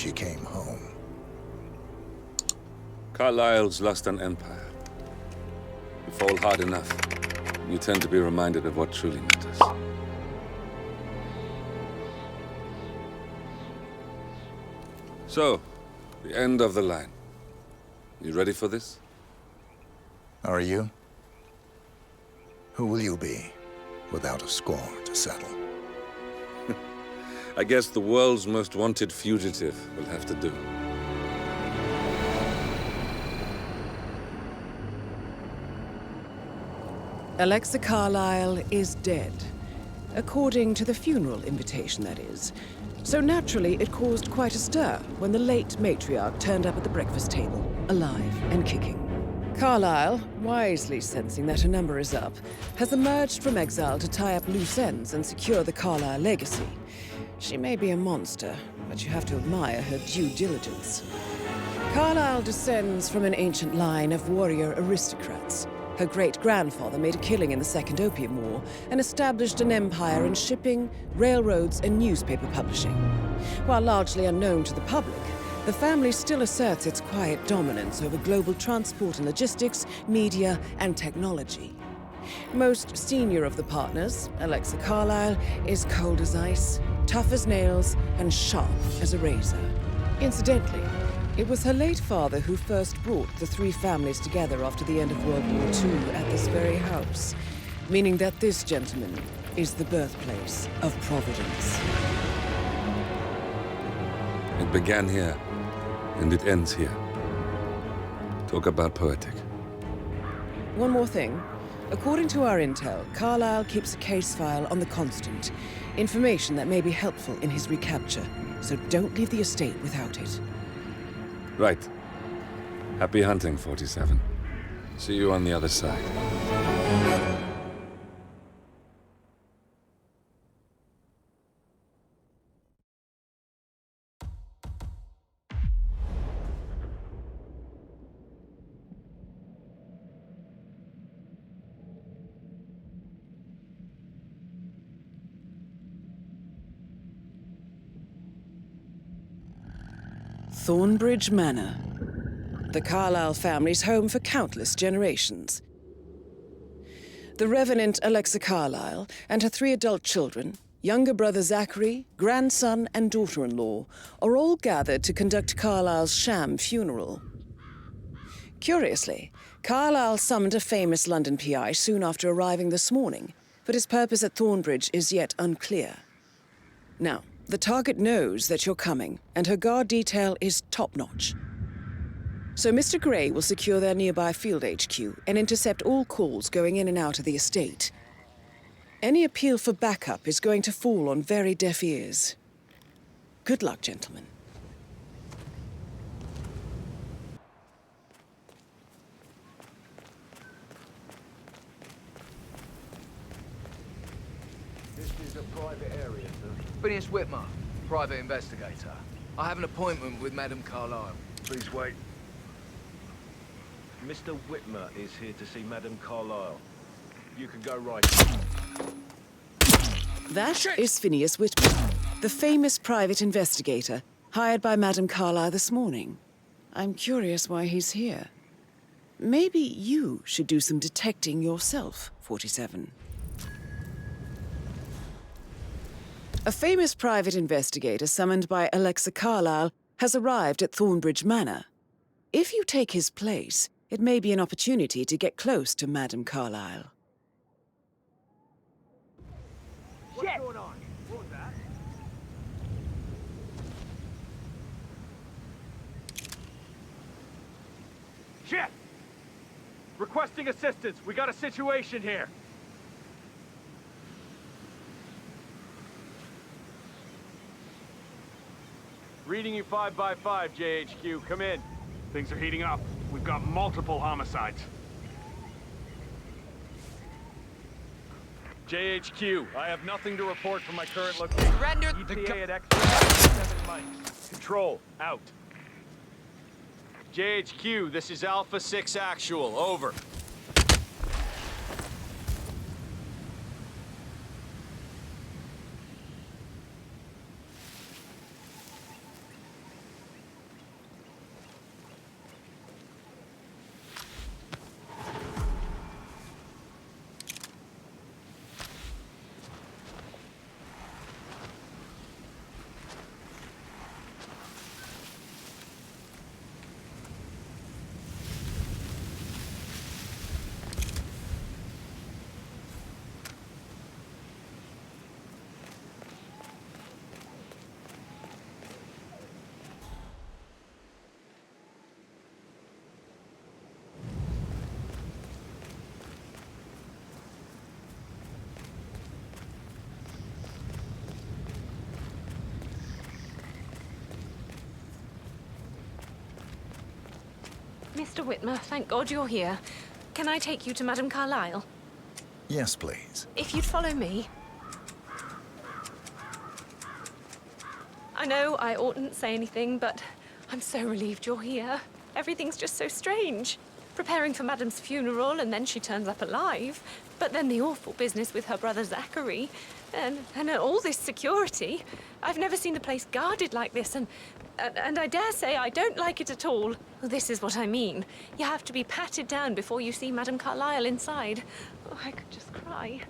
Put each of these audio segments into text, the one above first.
she came home. Carlyle's lost an empire. You fall hard enough, you tend to be reminded of what truly matters. So, the end of the line. You ready for this? Are you? Who will you be, without a score to settle? I guess the world's most wanted fugitive will have to do. Alexa Carlyle is dead. According to the funeral invitation, that is. So naturally, it caused quite a stir when the late matriarch turned up at the breakfast table, alive and kicking. Carlyle, wisely sensing that her number is up, has emerged from exile to tie up loose ends and secure the Carlyle legacy. She may be a monster, but you have to admire her due diligence. Carlyle descends from an ancient line of warrior aristocrats. Her great-grandfather made a killing in the Second Opium War and established an empire in shipping, railroads, and newspaper publishing. While largely unknown to the public, the family still asserts its quiet dominance over global transport and logistics, media, and technology. Most senior of the partners, Alexa Carlyle, is cold as ice, tough as nails, and sharp as a razor. Incidentally, it was her late father who first brought the three families together after the end of World War II at this very house, meaning that this gentleman is the birthplace of Providence. It began here, and it ends here. Talk about poetic. One more thing. According to our intel, Carlyle keeps a case file on the Constant, information that may be helpful in his recapture, so don't leave the estate without it. Right. Happy hunting, 47. See you on the other side. Thornbridge Manor. The Carlyle family's home for countless generations. The Revenant Alexa Carlyle and her three adult children, younger brother Zachary, grandson, and daughter-in-law, are all gathered to conduct Carlyle's sham funeral. Curiously, Carlyle summoned a famous London PI soon after arriving this morning, but his purpose at Thornbridge is yet unclear. Now, the target knows that you're coming, and her guard detail is top-notch. So Mr. Gray will secure their nearby field HQ and intercept all calls going in and out of the estate. Any appeal for backup is going to fall on very deaf ears. Good luck, gentlemen. This is a private area, sir. Phineas Whitmer, private investigator. I have an appointment with Madame Carlyle. Please wait. Mr. Whitmer is here to see Madame Carlyle. You can go right. That is Phineas Whitmer, the famous private investigator hired by Madame Carlyle this morning. I'm curious why he's here. Maybe you should do some detecting yourself, 47. A famous private investigator summoned by Alexa Carlyle has arrived at Thornbridge Manor. If you take his place, it may be an opportunity to get close to Madame Carlyle. What's going on? What was that? Shit! Requesting assistance. We got a situation here. Reading you 5 by 5, JHQ. Come in. Things are heating up. We've got multiple homicides. JHQ, I have nothing to report from my current location. Surrender ETA at X-7 mics. Control, out. JHQ, this is Alpha 6 Actual, over. Mr. Whitmer, thank God you're here. Can I take you to Madame Carlyle? Yes, please. If you'd follow me. I know I oughtn't say anything, but I'm so relieved you're here. Everything's just so strange. Preparing for Madame's funeral, and then she turns up alive. But then the awful business with her brother Zachary. And all this security. I've never seen the place guarded like this, and I dare say I don't like it at all. Well, this is what I mean. You have to be patted down before you see Madame Carlyle inside. Oh, I could just cry.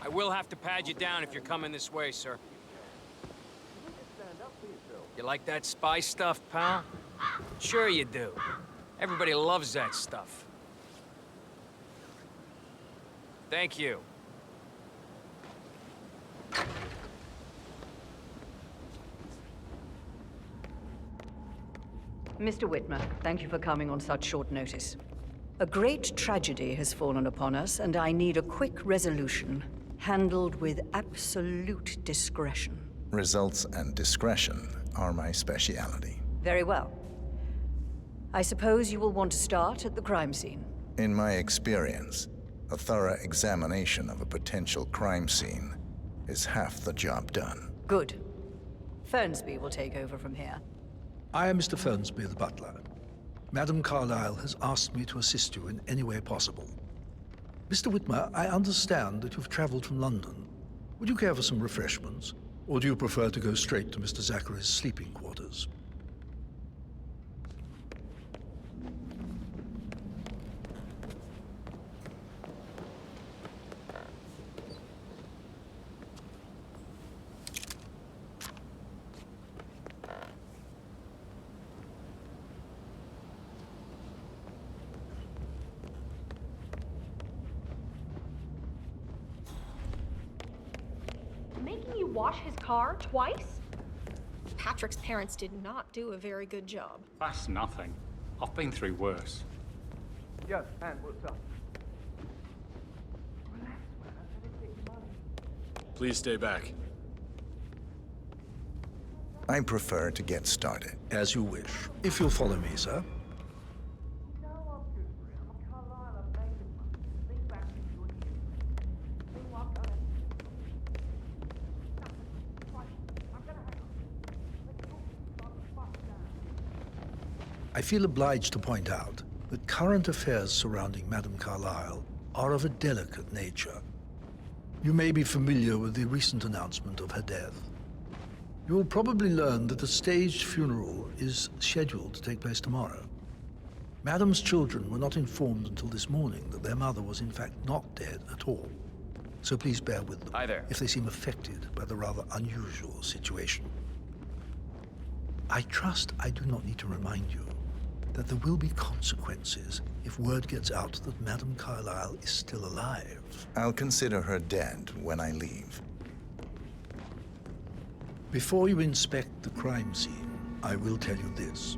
I will have to pad you down if you're coming this way, sir. You like that spy stuff, pal? Sure you do. Everybody loves that stuff. Thank you. Mr. Whitmer, thank you for coming on such short notice. A great tragedy has fallen upon us, and I need a quick resolution, handled with absolute discretion. Results and discretion are my speciality. Very well. I suppose you will want to start at the crime scene. In my experience, a thorough examination of a potential crime scene is half the job done. Good. Fernsby will take over from here. I am Mr. Fernsby, the butler. Madame Carlyle has asked me to assist you in any way possible. Mr. Whitmer, I understand that you've traveled from London. Would you care for some refreshments? Or do you prefer to go straight to Mr. Zachary's sleeping quarters? Making you wash his car twice? Patrick's parents did not do a very good job. That's nothing. I've been through worse. Yo, man, what's up? Please stay back. I prefer to get started. As you wish. If you'll follow me, sir. I feel obliged to point out that current affairs surrounding Madame Carlyle are of a delicate nature. You may be familiar with the recent announcement of her death. You will probably learn that a staged funeral is scheduled to take place tomorrow. Madame's children were not informed until this morning that their mother was in fact not dead at all. So please bear with them Hi there. if they seem affected by the rather unusual situation. I trust I do not need to remind you that there will be consequences if word gets out that Madame Carlyle is still alive. I'll consider her dead when I leave. Before you inspect the crime scene, I will tell you this.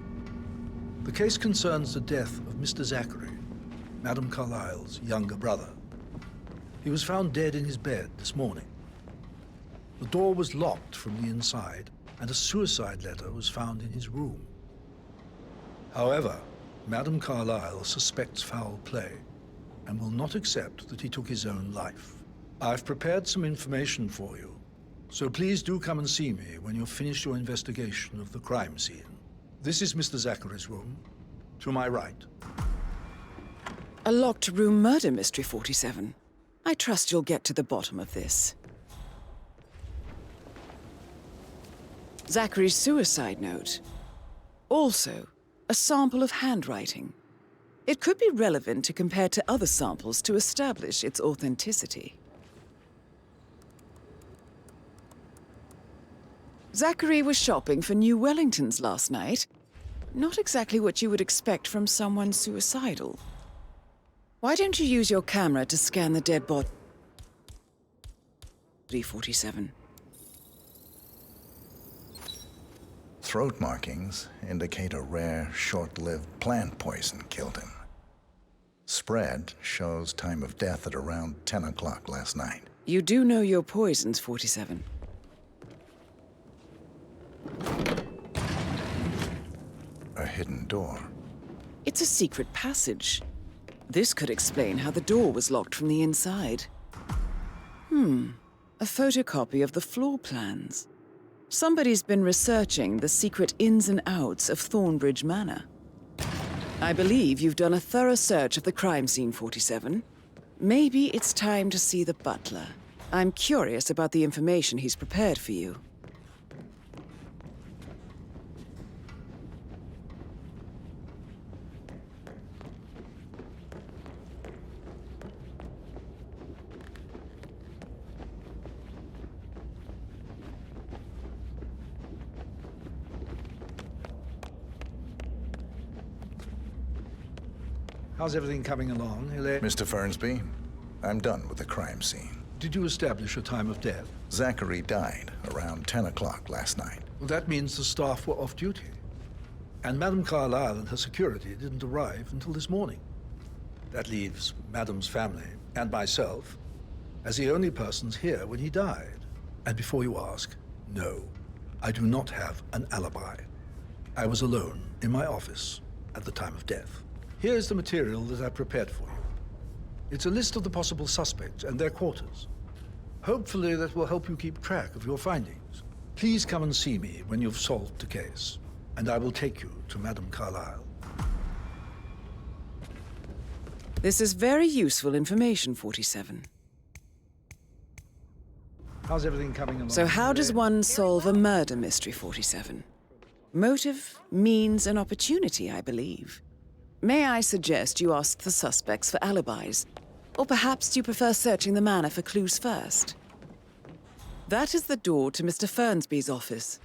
The case concerns the death of Mr. Zachary, Madame Carlyle's younger brother. He was found dead in his bed this morning. The door was locked from the inside, and a suicide letter was found in his room. However, Madame Carlyle suspects foul play and will not accept that he took his own life. I've prepared some information for you, so please do come and see me when you've finished your investigation of the crime scene. This is Mr. Zachary's room, to my right. A locked room murder mystery, 47. I trust you'll get to the bottom of this. Zachary's suicide note. Also, a sample of handwriting. It could be relevant to compare to other samples to establish its authenticity. Zachary was shopping for New Wellingtons last night. Not exactly what you would expect from someone suicidal. Why don't you use your camera to scan the dead body? 347. throat markings indicate a rare, short-lived plant poison killed him. Spread shows time of death at around 10 o'clock last night. You do know your poisons, 47. A hidden door. It's a secret passage. This could explain how the door was locked from the inside. A photocopy of the floor plans. Somebody's been researching the secret ins and outs of Thornbridge Manor. I believe you've done a thorough search of the crime scene, 47. Maybe it's time to see the butler. I'm curious about the information he's prepared for you. How's everything coming along, Hilaire? Mr. Fernsby, I'm done with the crime scene. Did you establish a time of death? Zachary died around 10 o'clock last night. Well, that means the staff were off duty. And Madame Carlyle and her security didn't arrive until this morning. That leaves Madame's family and myself as the only persons here when he died. And before you ask, no, I do not have an alibi. I was alone in my office at the time of death. Here's the material that I prepared for you. It's a list of the possible suspects and their quarters. Hopefully that will help you keep track of your findings. Please come and see me when you've solved the case, and I will take you to Madame Carlyle. This is very useful information, 47. How's everything coming along? So how does one solve a murder mystery, 47? Motive, means, and opportunity, I believe. May I suggest you ask the suspects for alibis? Or perhaps you prefer searching the manor for clues first? That is the door to Mr. Fernsby's office.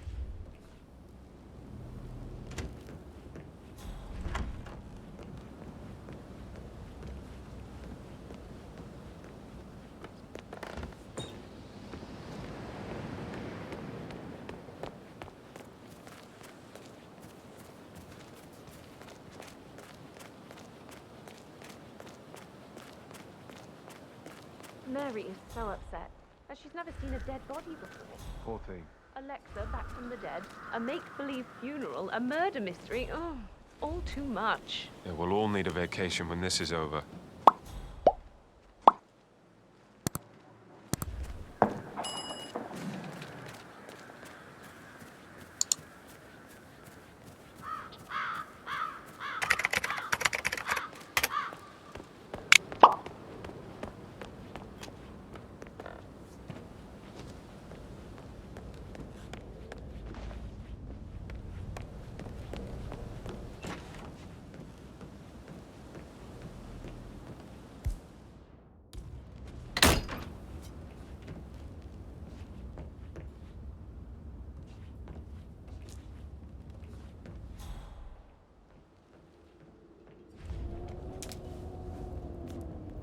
Mary is so upset, as she's never seen a dead body before. Poor thing. Alexa back from the dead, a make-believe funeral, a murder mystery. Oh, all too much. Yeah, we'll all need a vacation when this is over.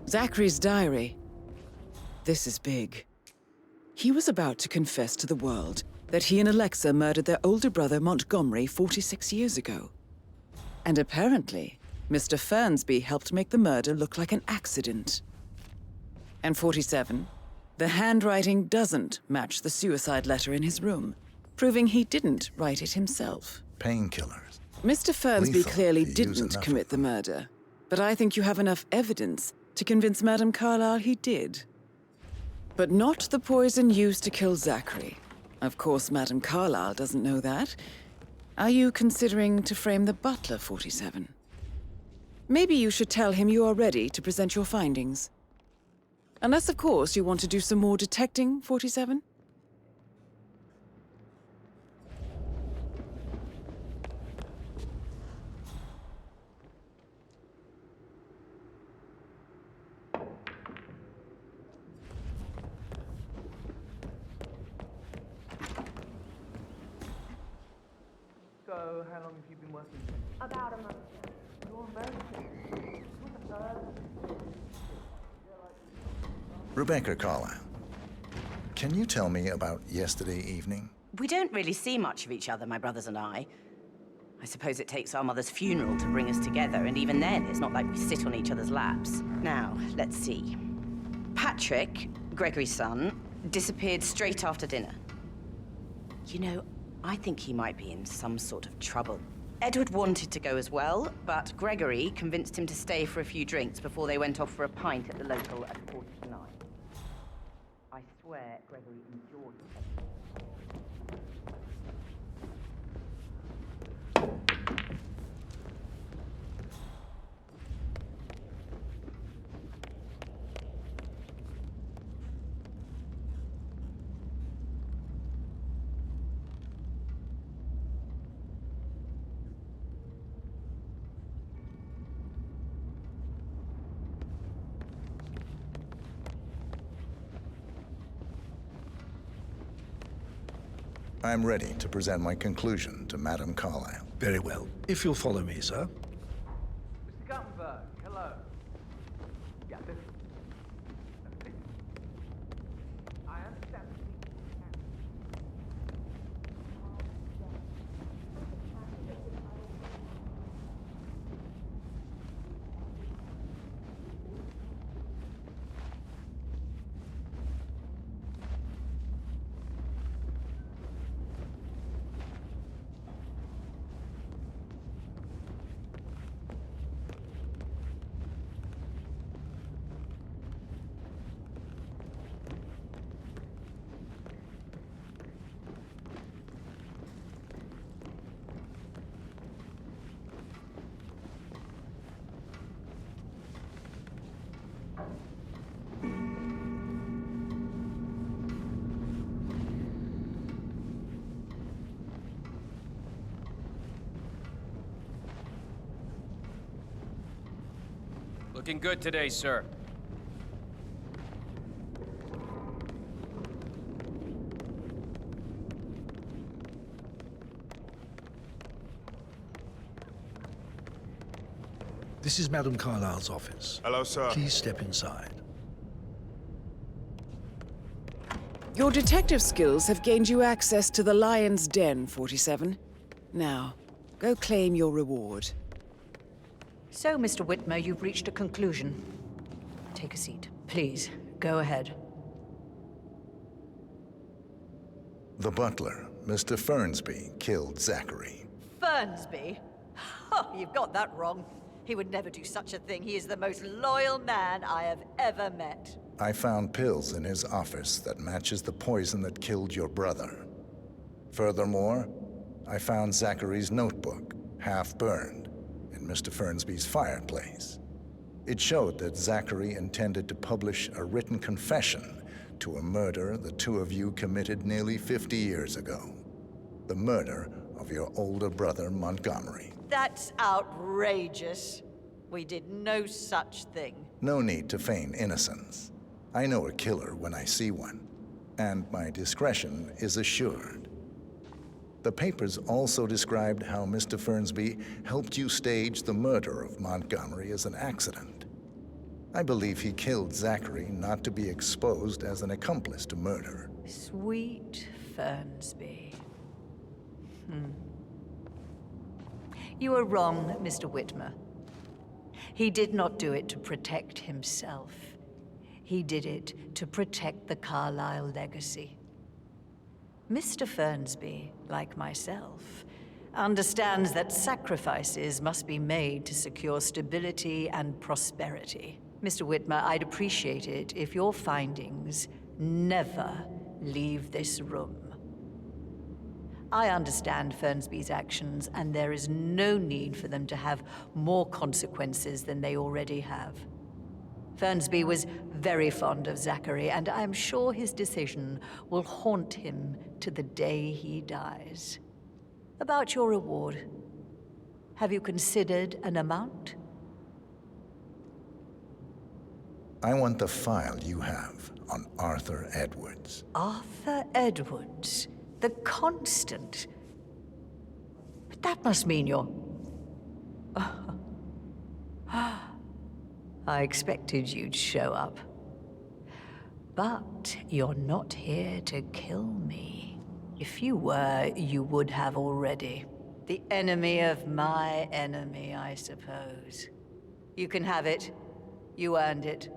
Zachary's diary. This is big. He was about to confess to the world that he and Alexa murdered their older brother Montgomery 46 years ago. And apparently, Mr. Fernsby helped make the murder look like an accident. And 47, the handwriting doesn't match the suicide letter in his room, proving he didn't write it himself. Painkillers. Mr. Fernsby Lethal clearly if you use didn't enough commit of the them. murder, but I think you have enough evidence to convince Madame Carlyle he did. But not the poison used to kill Zachary. Of course, Madame Carlyle doesn't know that. Are you considering to frame the butler, 47? Maybe you should tell him you are ready to present your findings. Unless, of course, you want to do some more detecting, 47? So, how long have you been working? About a month. Rebecca Carlyle, can you tell me about yesterday evening? We don't really see much of each other, my brothers and I. I suppose it takes our mother's funeral to bring us together, and even then, it's not like we sit on each other's laps. Now, let's see. Patrick, Gregory's son, disappeared straight after dinner. You know, I think he might be in some sort of trouble. Edward wanted to go as well, but Gregory convinced him to stay for a few drinks before they went off for a pint at the local at 8:45. I swear Gregory enjoyed it. I'm ready to present my conclusion to Madame Carlyle. Very well. If you'll follow me, sir. Mr. Guttenberg, hello. Yeah, listen. I understand. Looking good today, sir. This is Madame Carlyle's office. Hello, sir. Please step inside. Your detective skills have gained you access to the Lion's Den, 47. Now, go claim your reward. So, Mr. Whitmer, you've reached a conclusion. Take a seat. Please, go ahead. The butler, Mr. Fernsby, killed Zachary. Fernsby? Oh, you've got that wrong. He would never do such a thing. He is the most loyal man I have ever met. I found pills in his office that matches the poison that killed your brother. Furthermore, I found Zachary's notebook, half burned, in Mr. Fernsby's fireplace. It showed that Zachary intended to publish a written confession to a murder the two of you committed nearly 50 years ago. The murder of your older brother, Montgomery. That's outrageous. We did no such thing. No need to feign innocence. I know a killer when I see one, and my discretion is assured. The papers also described how Mr. Fernsby helped you stage the murder of Montgomery as an accident. I believe he killed Zachary not to be exposed as an accomplice to murder. Sweet Fernsby. You are wrong, Mr. Whitmer. He did not do it to protect himself. He did it to protect the Carlyle legacy. Mr. Fernsby, like myself, understands that sacrifices must be made to secure stability and prosperity. Mr. Whitmer, I'd appreciate it if your findings never leave this room. I understand Fernsby's actions, and there is no need for them to have more consequences than they already have. Fernsby was very fond of Zachary, and I'm sure his decision will haunt him to the day he dies. About your reward, have you considered an amount? I want the file you have on Arthur Edwards. Arthur Edwards, the Constant. But that must mean you're... I expected you'd show up. But you're not here to kill me. If you were, you would have already. The enemy of my enemy, I suppose. You can have it. You earned it.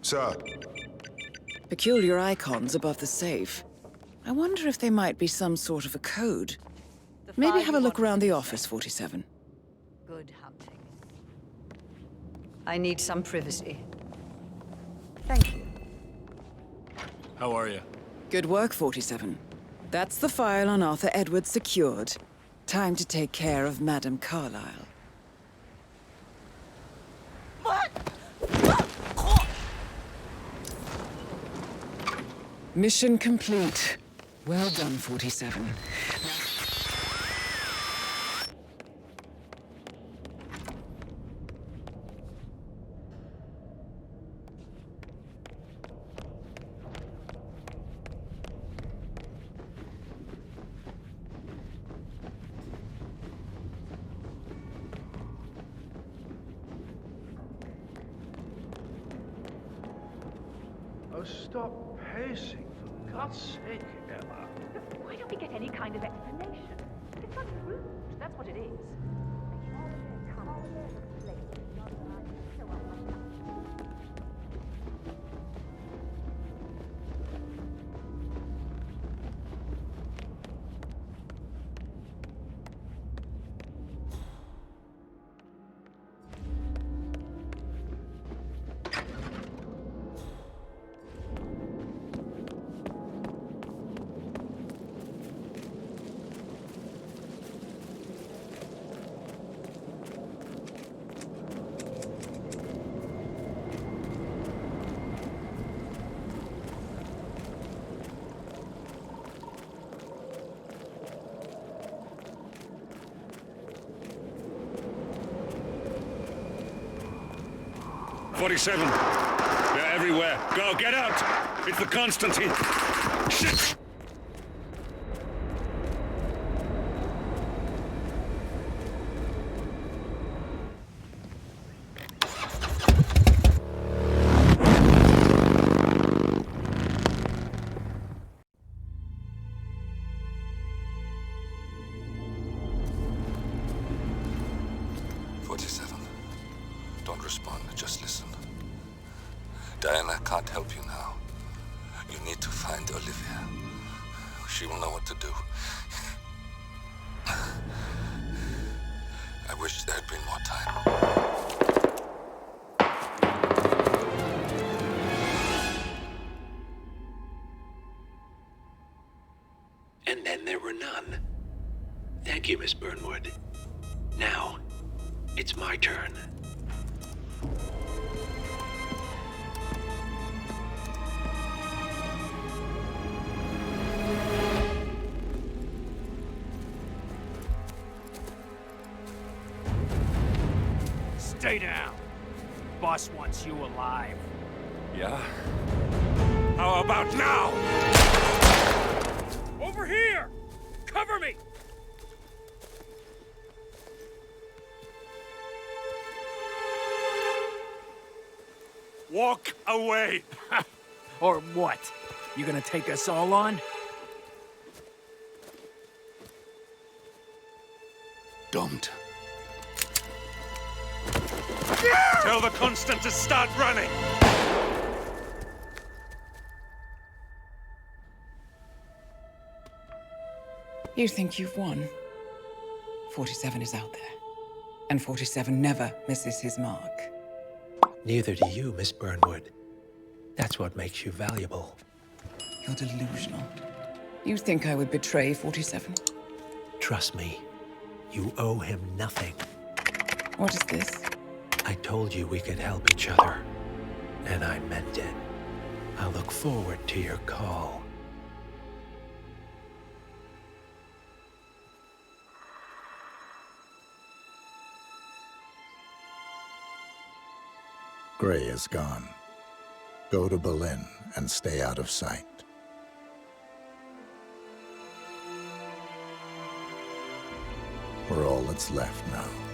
Sir. Peculiar icons above the safe. I wonder if they might be some sort of a code. Maybe have a look around the office, 47. Good hunting. I need some privacy. Thank you. How are you? Good work, 47. That's the file on Arthur Edwards secured. Time to take care of Madame Carlyle. Mission complete. Well done, 47. Oh, stop pacing, for God's sake, Ella. Why don't we get any kind of explanation? It's unrude, that's what it is. "47. They're everywhere. Go, get out! It's the Constantine. Shit! Don't respond, just listen. Diana can't help you now. You need to find Olivia. She will know what to do. I wish there had been more time. And then there were none. Thank you, Miss Burnwood. Now, it's my turn. Stay down. Boss wants you alive. Yeah? How about now? Over here! Cover me! Walk away! Or what? You gonna take us all on? Don't. Tell the Constant to start running! You think you've won? 47 is out there. And 47 never misses his mark. Neither do you, Miss Burnwood. That's what makes you valuable. You're delusional. You think I would betray 47? Trust me, you owe him nothing. What is this? I told you we could help each other, and I meant it. I look forward to your call. Gray is gone. Go to Berlin and stay out of sight. We're all that's left now.